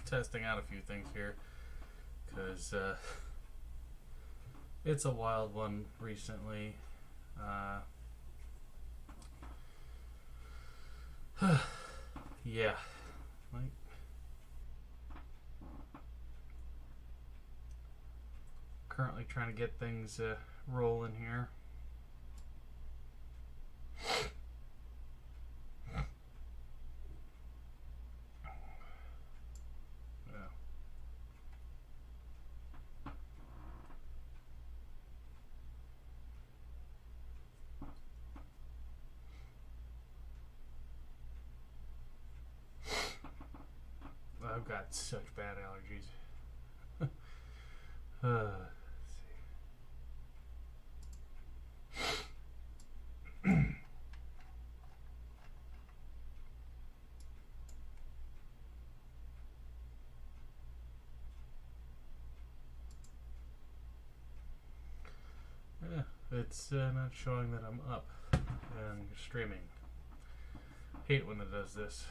testing out a few things here because it's a wild one recently. Yeah, like currently trying to get things rolling here. Yeah. I've got such bad allergies. Let's see. Yeah, it's not showing that I'm up and streaming. Hate when it does this.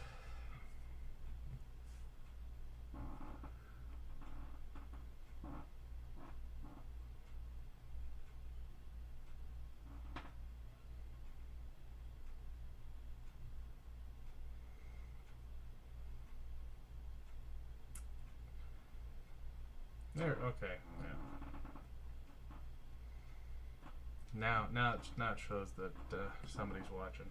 There, okay, yeah. Now it shows that somebody's watching.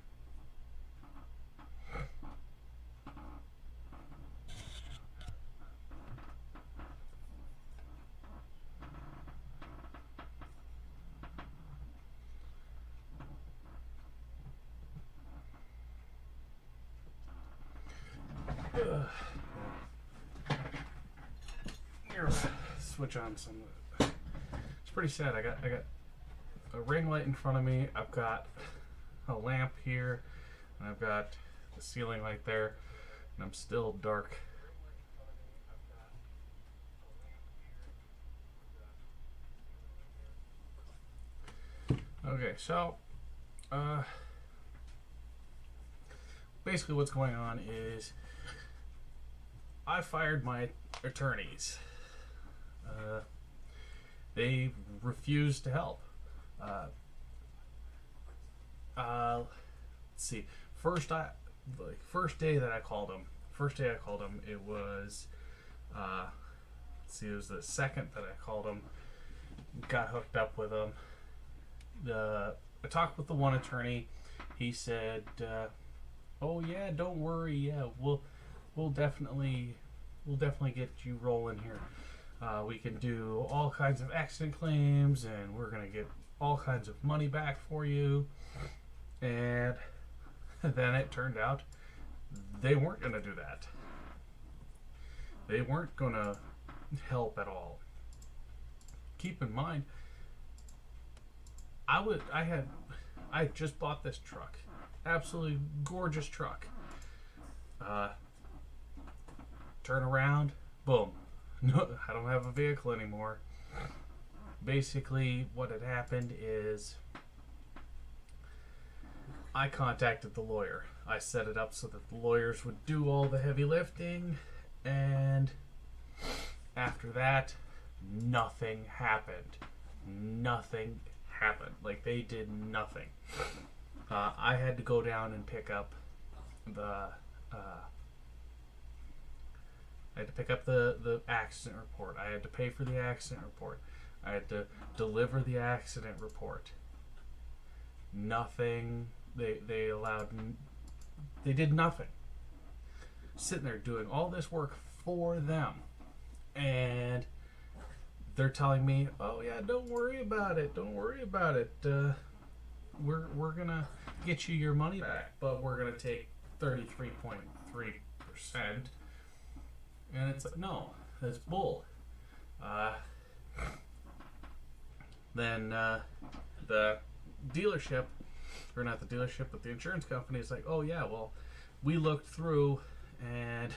Here, switch on some. It's pretty sad. I got a ring light in front of me. I've got a lamp here, and I've got the ceiling light there, and I'm still dark. Okay, so basically what's going on is I fired my attorneys. They refused to help. Let's see. First day I called them, it was let's see, it was the second that I called them, got hooked up with them. I talked with the one attorney. He said, "Oh yeah, don't worry. Yeah, we'll definitely get you rolling here. We can do all kinds of accident claims, and we're gonna get all kinds of money back for you." And then it turned out they weren't gonna do that. They weren't gonna help at all. Keep in mind, I just bought this truck. Absolutely gorgeous truck. Turn around, boom. No, I don't have a vehicle anymore. Basically, what had happened is I contacted the lawyer. I set it up so that the lawyers would do all the heavy lifting, and after that, nothing happened. Nothing happened. Like, they did nothing. I had to go down and pick up the accident report. I had to pay for the accident report. I had to deliver the accident report. Nothing. They did nothing. Sitting there doing all this work for them, and they're telling me, "Oh yeah, don't worry about it. Don't worry about it. We're gonna get you your money back, but we're gonna take 33.3%." And it's like, no, that's bull. Then the dealership, or not the dealership, but the insurance company is like, "Oh yeah, well, we looked through and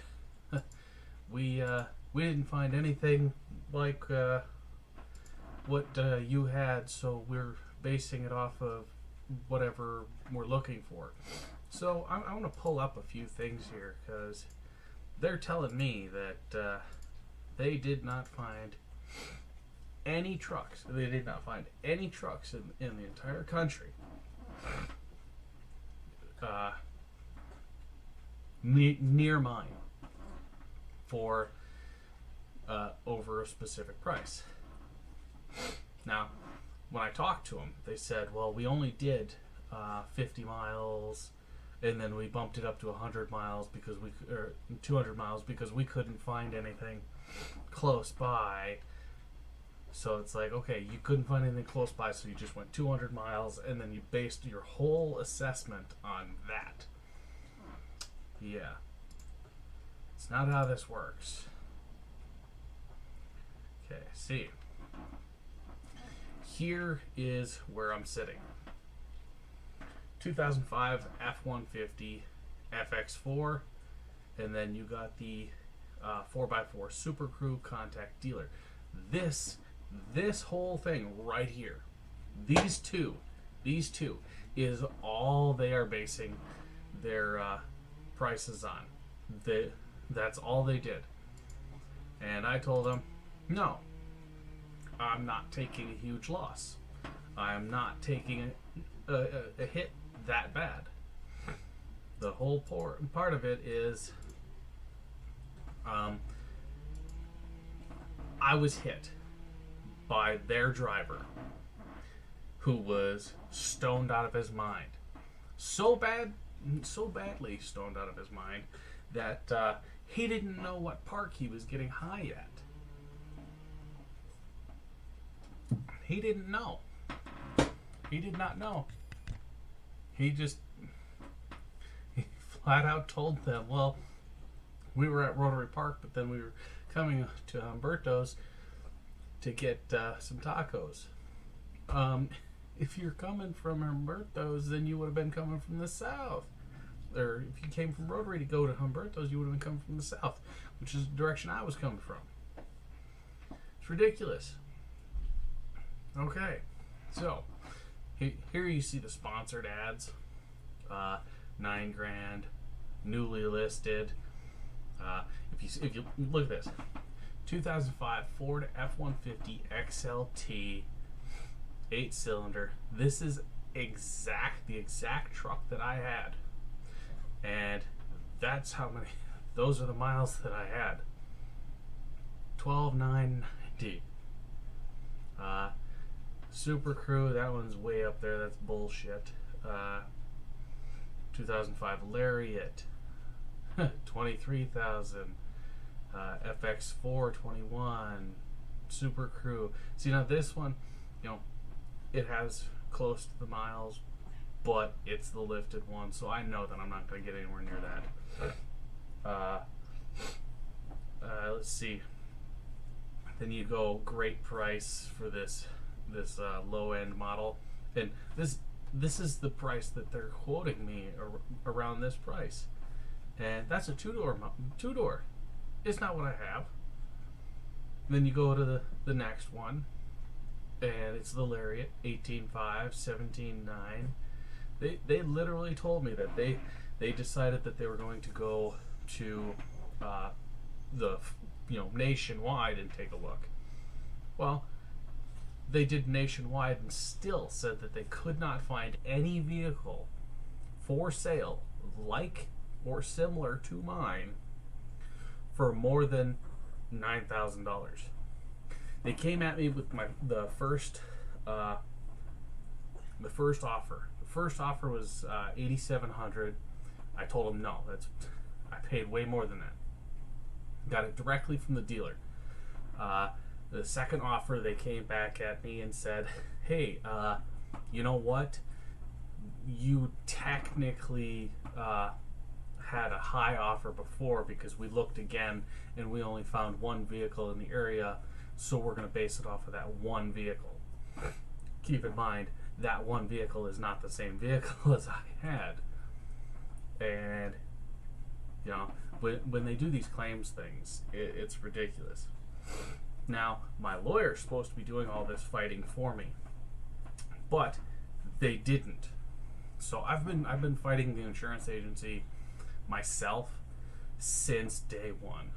we didn't find anything like what you had, so we're basing it off of whatever we're looking for." So I'm going to pull up a few things here because they're telling me that they did not find any trucks. They did not find any trucks in the entire country near mine for over a specific price. Now, when I talked to them, they said, well, we only did 50 miles, and then we bumped it up to 100 miles because or 200 miles because we couldn't find anything close by. So it's like, okay, you couldn't find anything close by, so you just went 200 miles, and then you based your whole assessment on that. Yeah. It's not how this works. Okay, see. Here is where I'm sitting. 2005 F-150 FX4, and then you got the 4x4 Super Crew Contact Dealer. This whole thing right here, these two is all they are basing their prices on. That's all they did. And I told them, no, I'm not taking a huge loss. I'm not taking a hit that bad. The whole part of it is I was hit by their driver who was stoned out of his mind. So badly stoned out of his mind that he didn't know what park he was getting high at. He didn't know. He did not know. He flat out told them, well, we were at Rotary Park, but then we were coming to Humberto's to get some tacos. If you're coming from Humberto's, then you would have been coming from the south. Or if you came from Rotary to go to Humberto's, you would have been coming from the south, which is the direction I was coming from. It's ridiculous. Okay, so here you see the sponsored ads. $9 grand, newly listed. If you look at this, 2005 Ford F-150 XLT, 8-cylinder. This is the exact truck that I had, and that's how many. Those are the miles that I had. 12,990. Super Crew, that one's way up there. That's bullshit. 2005 Lariat, 23,000. FX4, 21. Super Crew. See, now this one, it has close to the miles, but it's the lifted one, so I know that I'm not going to get anywhere near that. Let's see. Then you go great price for this low end model, and this is the price that they're quoting me around this price, and that's a two-door. It's not what I have. Then you go to the next one, and it's the Lariat, 18.5, 17.9. They literally told me that they decided that they were going to go to the nationwide and take a look. Well, they did nationwide and still said that they could not find any vehicle for sale like or similar to mine for more than $9,000. They came at me with the first offer. The first offer was $8,700. I told them no. I paid way more than that. Got it directly from the dealer. The second offer, they came back at me and said, hey, you know what? You technically had a high offer before because we looked again and we only found one vehicle in the area, so we're going to base it off of that one vehicle. Keep in mind, that one vehicle is not the same vehicle as I had. And, when they do these claims things, it's ridiculous. Now, my lawyer's supposed to be doing all this fighting for me, but they didn't. So I've been fighting the insurance agency myself since day one.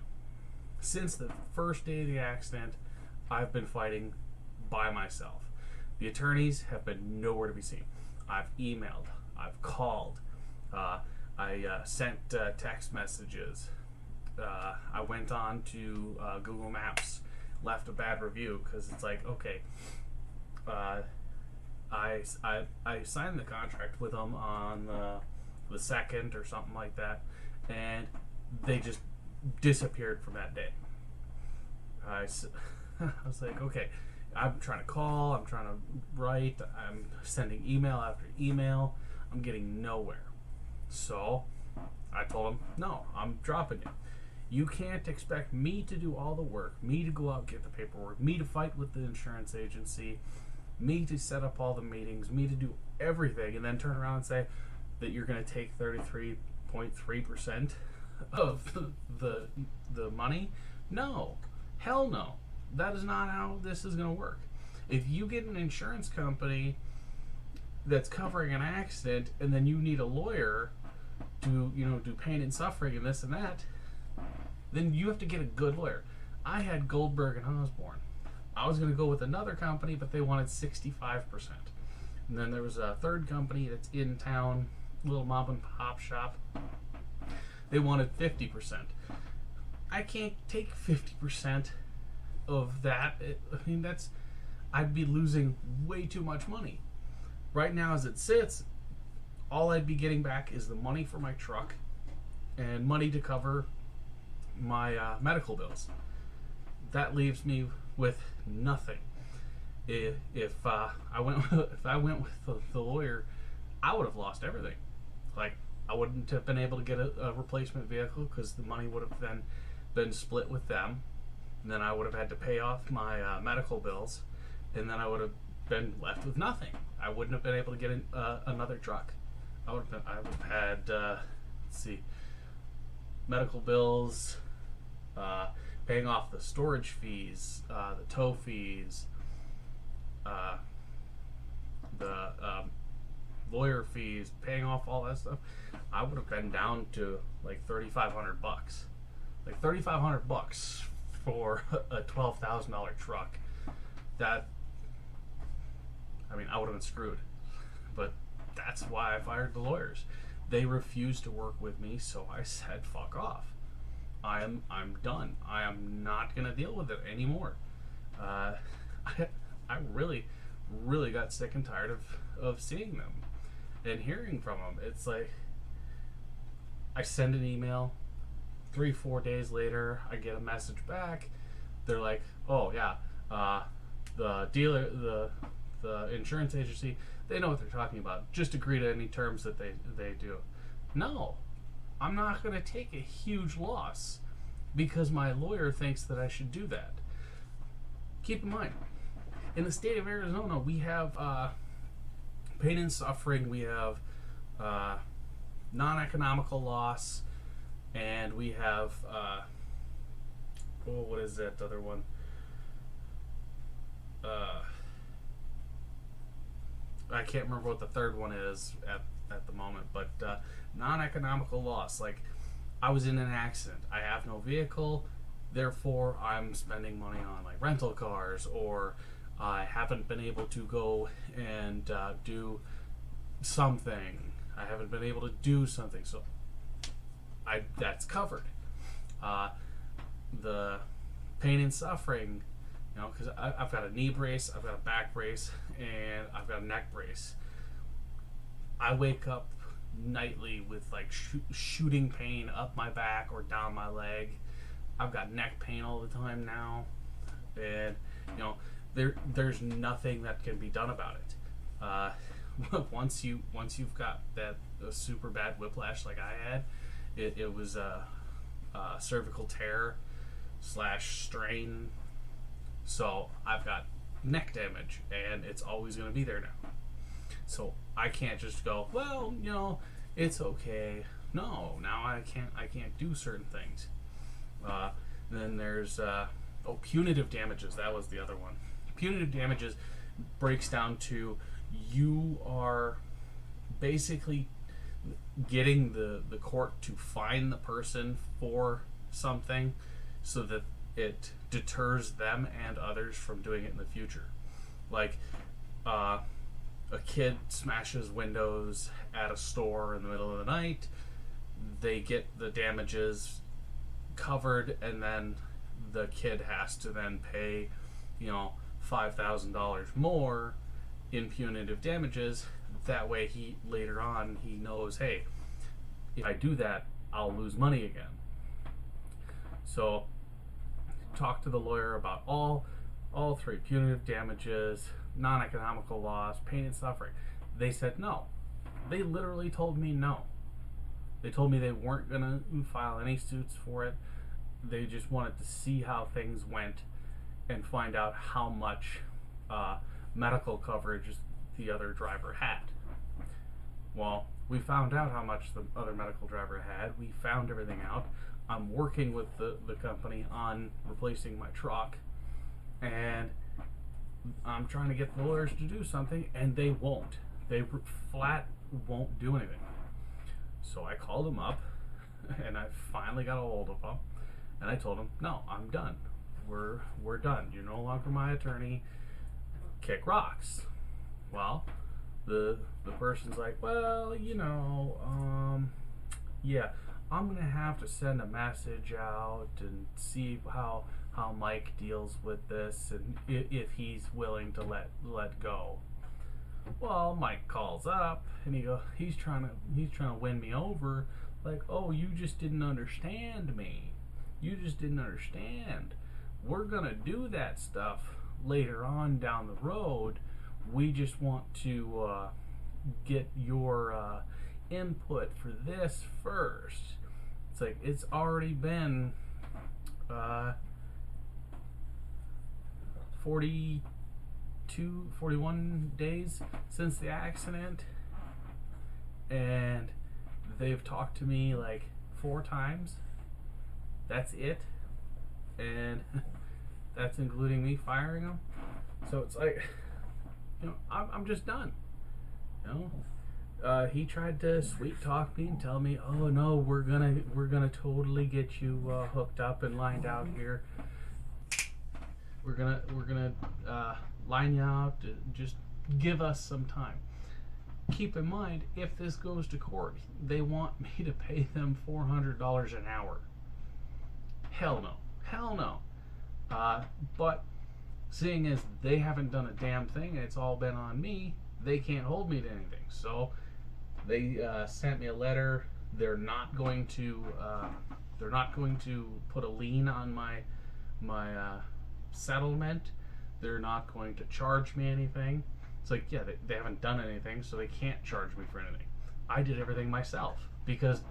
Since the first day of the accident, I've been fighting by myself. The attorneys have been nowhere to be seen. I've emailed, I've called, I sent text messages. I went on to Google Maps, left a bad review because it's like, okay, I signed the contract with them on the 2nd or something like that, and they just disappeared from that day. I was like, okay, I'm trying to call, I'm trying to write, I'm sending email after email, I'm getting nowhere. So I told him, no, I'm dropping you. You can't expect me to do all the work, me to go out and get the paperwork, me to fight with the insurance agency, me to set up all the meetings, me to do everything, and then turn around and say that you're going to take 33.3% of the money. No, hell no. That is not how this is going to work. If you get an insurance company that's covering an accident and then you need a lawyer to, do pain and suffering and this and that, then you have to get a good lawyer. I had Goldberg and Osborne. I was going to go with another company, but they wanted 65%. And then there was a third company that's in town, little mom and pop shop. They wanted 50%. I can't take 50% of that. I'd be losing way too much money. Right now, as it sits, all I'd be getting back is the money for my truck and money to cover my medical bills. That leaves me with nothing. If I went with the lawyer, I would have lost everything. Like, I wouldn't have been able to get a replacement vehicle because the money would have then been split with them. And then I would have had to pay off my medical bills, and then I would have been left with nothing. I wouldn't have been able to get another truck. I would have had medical bills, paying off the storage fees, the tow fees, the lawyer fees, paying off all that stuff. I would have been down to like $3,500, like $3,500 for a $12,000 truck. That, I would have been screwed. But that's why I fired the lawyers. They refused to work with me, so I said, "Fuck off. I'm done. I am not gonna deal with it anymore." I really got sick and tired of seeing them and hearing from them. It's like I send an email, 3-4 days later, I get a message back. They're like, "Oh yeah, the dealer, the insurance agency, they know what they're talking about. Just agree to any terms that they do." No, I'm not going to take a huge loss because my lawyer thinks that I should do that. Keep in mind, in the state of Arizona, we have pain and suffering, we have non-economical loss, and we have what is that other one? I can't remember what the third one is at the moment, but non-economical loss. Like, I was in an accident, I have no vehicle, therefore I'm spending money on like rental cars, or I haven't been able to go and do something. I haven't been able to do something, so that's covered. The pain and suffering, because I've got a knee brace, I've got a back brace, and I've got a neck brace. I wake up nightly with like shooting pain up my back or down my leg. I've got neck pain all the time now, and there's nothing that can be done about it. Once you've got that super bad whiplash like I had, it was a cervical tear / strain. So I've got neck damage, and it's always going to be there now. So I can't just go, well, it's okay. No, now I can't do certain things. Then there's punitive damages. That was the other one. Punitive damages breaks down to, you are basically getting the court to fine the person for something so that it deters them and others from doing it in the future. Like, a kid smashes windows at a store in the middle of the night, they get the damages covered, and then the kid has to then pay, $5,000 more in punitive damages. That way, he later on he knows, hey, if I do that, I'll lose money again. So, talk to the lawyer about all three: punitive damages, non-economical loss, pain and suffering. They said no. They literally told me no. They told me they weren't gonna file any suits for it. They just wanted to see how things went and find out how much medical coverage the other driver had. Well, we found out how much the other medical driver had. We found everything out. I'm working with the company on replacing my truck, and I'm trying to get the lawyers to do something, and they won't. They flat won't do anything. So I called them up, and I finally got a hold of them, and I told them, no, I'm done. We're done. You're no longer my attorney. Kick rocks. Well, the person's like, well, yeah, I'm gonna have to send a message out and see how Mike deals with this, and if he's willing to let go. Well, Mike calls up, and he's trying to win me over, like, oh, you just didn't understand me. You just didn't understand. We're gonna do that stuff later on down the road. We just want to get your input for this first. It's like, it's already been 41 days since the accident, and they've talked to me like 4 times. That's it, and that's including me firing them. So it's like, I'm just done. He tried to sweet talk me and tell me, oh no, we're gonna totally get you hooked up and lined out here. We're gonna line you out. Just give us some time. Keep in mind, if this goes to court, they want me to pay them $400 an hour. Hell no. But seeing as they haven't done a damn thing, it's all been on me, they can't hold me to anything. So they sent me a letter. They're not going to put a lien on my settlement. They're not going to charge me anything. It's like, yeah, they haven't done anything, so they can't charge me for anything. I did everything myself because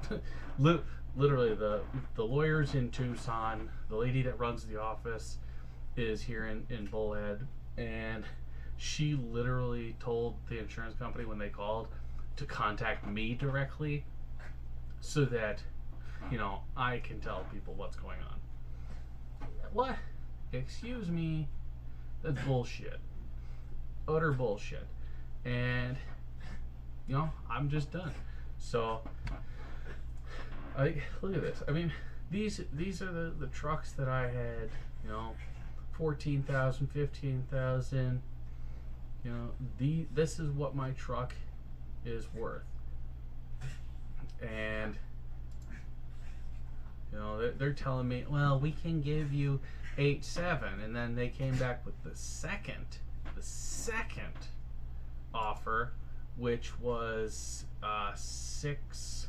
literally the lawyers in Tucson, the lady that runs the office is here in Bullhead, and she literally told the insurance company when they called to contact me directly so that I can tell people what's going on. What? Excuse me? That's bullshit. Utter bullshit. And I'm just done. So look at this. I mean, these are the trucks that I had, 14,000, 15,000. This is what my truck is worth. And they're telling me, well, we can give you 8.7, and then they came back with the second offer, which was 6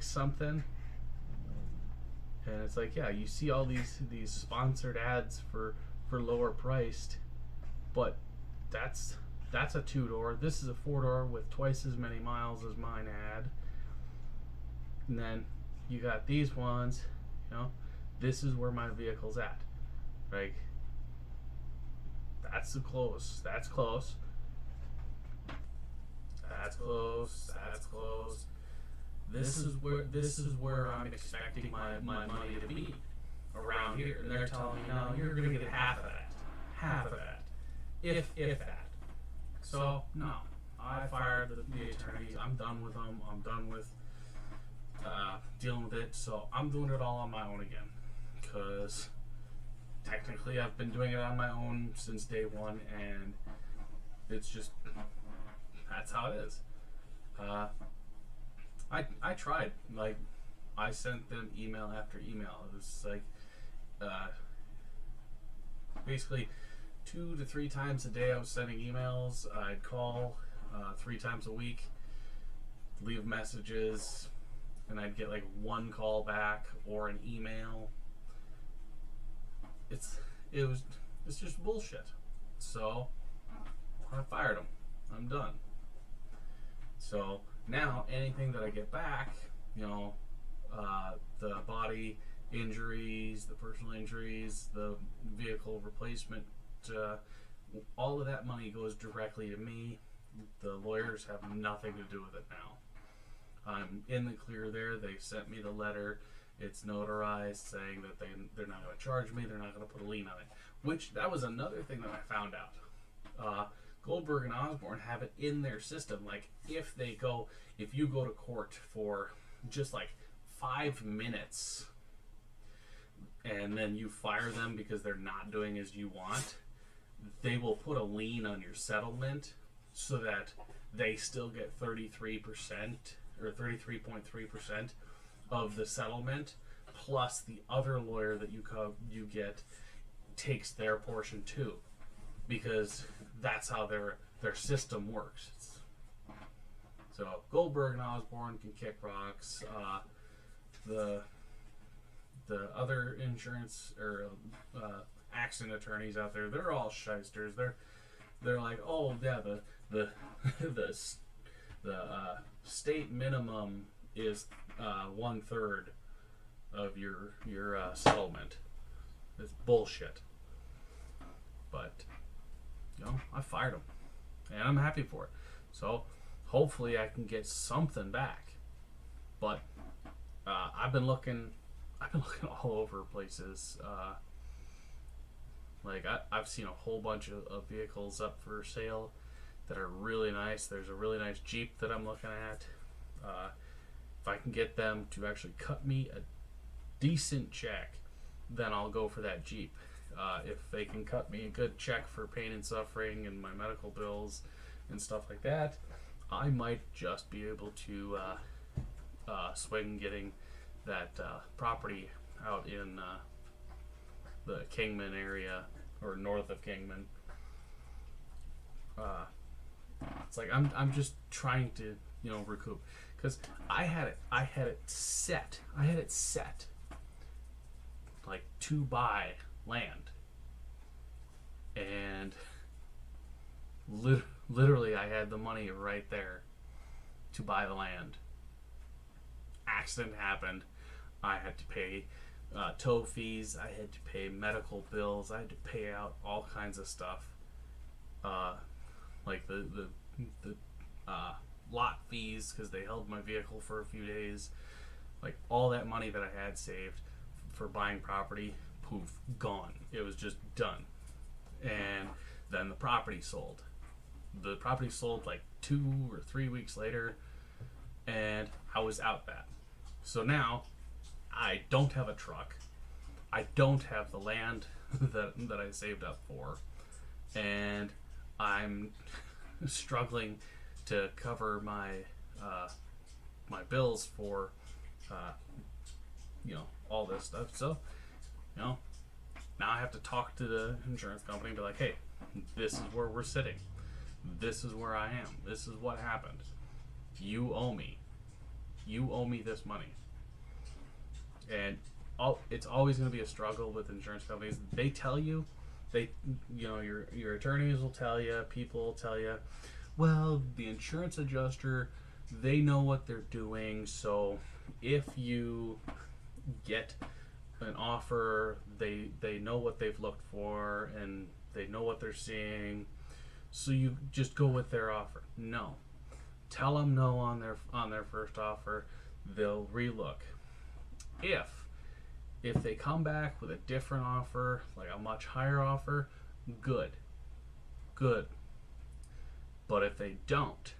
something. And it's like, yeah, you see all these sponsored ads for lower priced, but that's a 2-door. This is a 4-door with twice as many miles as mine had. And then you got these ones, this is where my vehicle's at. Like, that's close. That's close. That's close. That's close. This is where I'm expecting my money to be around here. And they're telling me, no, you're gonna get half of that. If that. So no. I fired the attorneys. I'm done with them. I'm done with dealing with it. So I'm doing it all on my own again, because technically I've been doing it on my own since day one, and it's just, that's how it is. I tried, like, I sent them email after email. It was like basically 2 to 3 times a day I was sending emails. I'd call 3 times a week, leave messages, and I'd get like 1 call back or an email. It's just bullshit. So I fired them. I'm done. So now anything that I get back, you know, the body injuries, the personal injuries, the vehicle replacement, all of that money goes directly to me. The lawyers have nothing to do with it now. I'm in the clear there. They sent me the letter. It's notarized saying that they're not going to charge me. They're not going to put a lien on it. Which, that was another thing that I found out. Goldberg and Osborne have it in their system. Like, if you go to court for just like 5 minutes and then you fire them because they're not doing as you want, they will put a lien on your settlement so that they still get 33% or 33.3% of the settlement, plus the other lawyer that you get takes their portion too, because that's how their system works. So Goldberg and Osborne can kick rocks. The other insurance or accident attorneys out there, they're all shysters. They're like, oh yeah, the state minimum is 1/3 of your settlement. It's bullshit. But you know, I fired them, and I'm happy for it. So hopefully I can get something back. But I've been looking all over places. Like I've seen a whole bunch of vehicles up for sale that are really nice. There's a really nice Jeep that I'm looking at. If I can get them to actually cut me a decent check, then I'll go for that Jeep. If they can cut me a good check for pain and suffering and my medical bills and stuff like that, I might just be able to swing getting that property out in the Kingman area or north of Kingman. It's like I'm just trying to, you know, recoup, because I had it set like to buy land, and literally I had the money right there to buy the land. Accident happened. I had to pay tow fees. I had to pay medical bills. I had to pay out all kinds of stuff, like the lot fees, because they held my vehicle for a few days. Like, all that money that I had saved for buying property, poof, gone. It was just done. And then the property sold. The property sold like 2 or 3 weeks later, and I was out that. So now I don't have a truck. I don't have the land that I saved up for, and I'm struggling to cover my my bills for you know, all this stuff. So, you know, now I have to talk to the insurance company and be like, hey, this is where we're sitting. This is where I am. This is what happened. You owe me. You owe me this money. And it's always going to be a struggle with insurance companies. They tell you, you know, your attorneys will tell you, people will tell you, well, the insurance adjuster, they know what they're doing. So if you get an offer, they know what they've looked for and they know what they're seeing. So you just go with their offer. No, tell them no on their first offer. They'll relook. If they come back with a different offer, like a much higher offer, good. But if they don't,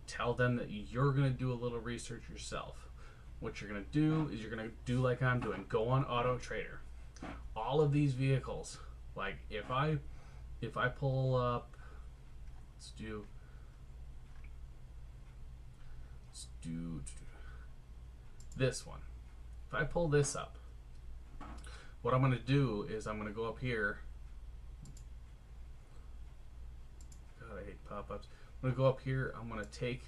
Tell them that you're going to do a little research yourself. What you're going to do is you're going to do like I'm doing. Go on Auto Trader. All of these vehicles, like if I pull up, let's do this one. If I pull this up, what I'm going to do is I'm going to go up here. God, I hate pop-ups. I'm going to go up here. I'm going to take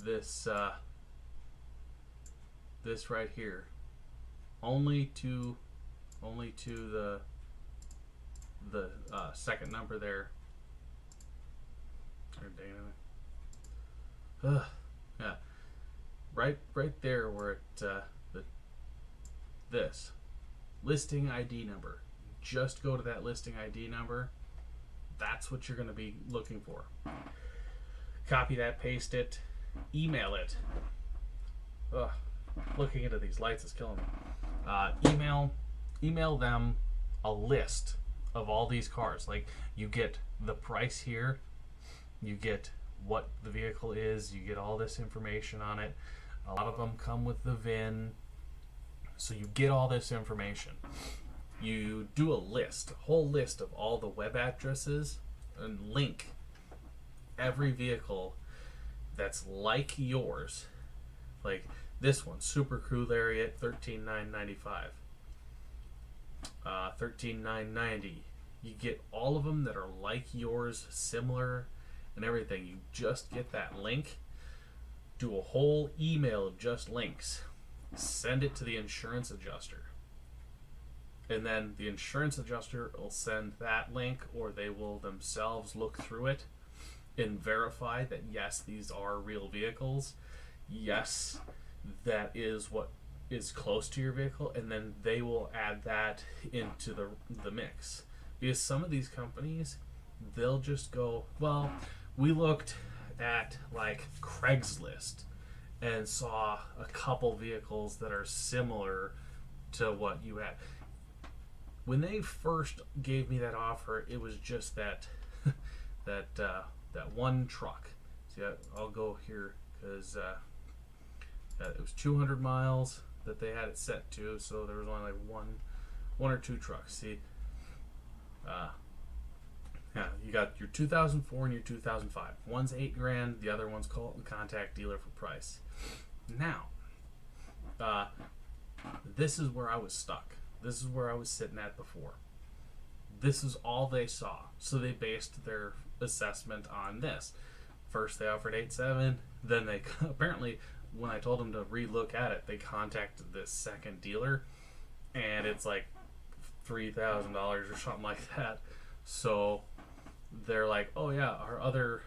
this this right here, only to the second number there. Yeah, right there where it this listing ID number. Just go to that listing ID number. That's what you're going to be looking for. Copy that, paste it, email it. Ugh, looking into these lights is killing me. Email them a list of all these cars. Like, you get the price here, you get what the vehicle is, you get all this information on it. A lot of them come with the VIN, so you get all this information. You do a list, a whole list of all the web addresses, and link every vehicle that's like yours. Like this one, Super Crew Lariat, $13,995, $13,990. You get all of them that are like yours, similar, and everything. You just get that link, do a whole email of just links, send it to the insurance adjuster, and then the insurance adjuster will send that link, or they will themselves look through it and verify that yes, these are real vehicles, yes, that is what is close to your vehicle, and then they will add that into the mix. Because some of these companies, they'll just go, well, we looked at like Craigslist and saw a couple vehicles that are similar to what you had. When they first gave me that offer, it was just that that one truck. See, I'll go here because it was 200 miles that they had it set to, so there was only like one or two trucks. See, yeah, you got your 2004 and your 2005. One's $8,000, the other one's called contact dealer for price. Now, this is where I was stuck. This is where I was sitting at before. This is all they saw, so they based their assessment on this. First, they offered 8.7. Then they apparently, when I told them to re-look at it, they contacted this second dealer, and it's like $3,000 or something like that. So they're like, oh yeah, our other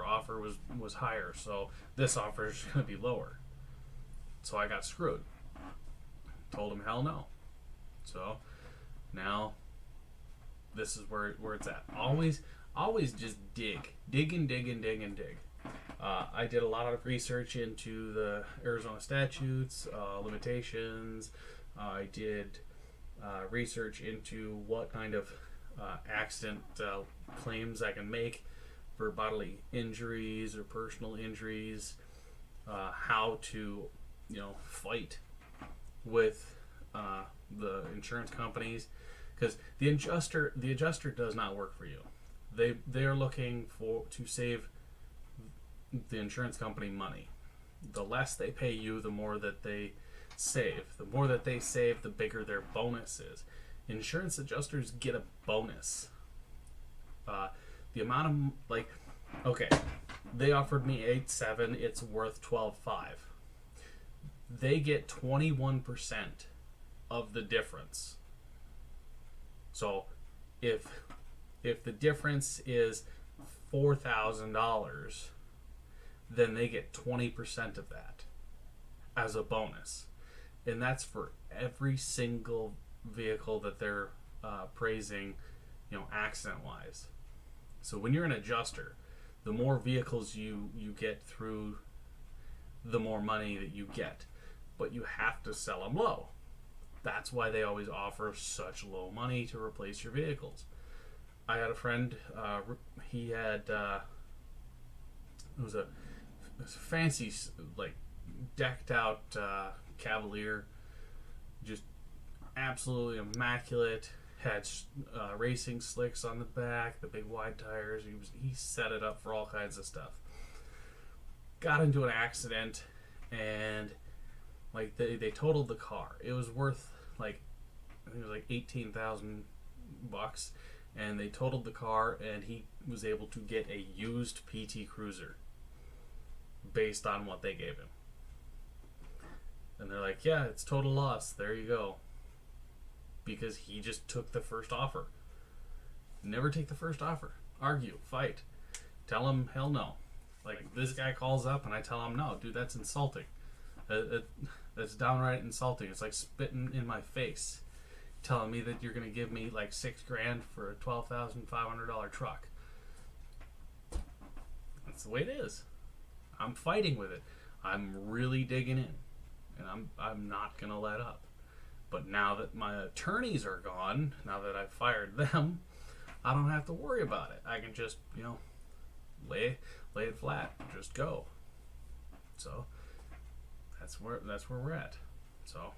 offer was higher, so this offer is going to be lower. So I got screwed. Told them hell no. So now this is where it's at. Always just dig and dig. I did a lot of research into the Arizona statutes, limitations. I did research into what kind of accident claims I can make for bodily injuries or personal injuries, how to fight with the insurance companies, because the adjuster does not work for you. They are looking to save the insurance company money. The less they pay you, the more that they save. The more that they save, the bigger their bonus is. Insurance adjusters get a bonus. The amount of okay, they offered me 8.7. It's worth 12.5. They get 21% of the difference. So if the difference is $4,000, then they get 20% of that as a bonus, and that's for every single vehicle that they're praising, accident-wise. So when you're an adjuster, the more vehicles you get through, the more money that you get, but you have to sell them low. That's why they always offer such low money to replace your vehicles. I had a friend, he had it was a fancy, like, decked out Cavalier, just absolutely immaculate. Had racing slicks on the back, the big wide tires. He set it up for all kinds of stuff. Got into an accident, and like they totaled the car. It was worth like, I think it was like $18,000, and they totaled the car, and he was able to get a used PT Cruiser based on what they gave him. And they're like, yeah, it's total loss. There you go. Because he just took the first offer. Never take the first offer. Argue, fight. Tell him hell no. Like, this guy calls up and I tell him no. Dude, that's insulting. That's downright insulting. It's like spitting in my face, telling me that you're going to give me like $6,000 for a $12,500 truck. That's the way it is. I'm fighting with it. I'm really digging in, and I'm not going to let up. But now that my attorneys are gone, now that I've fired them, I don't have to worry about it. I can just, lay it flat, just go. So that's where we're at. So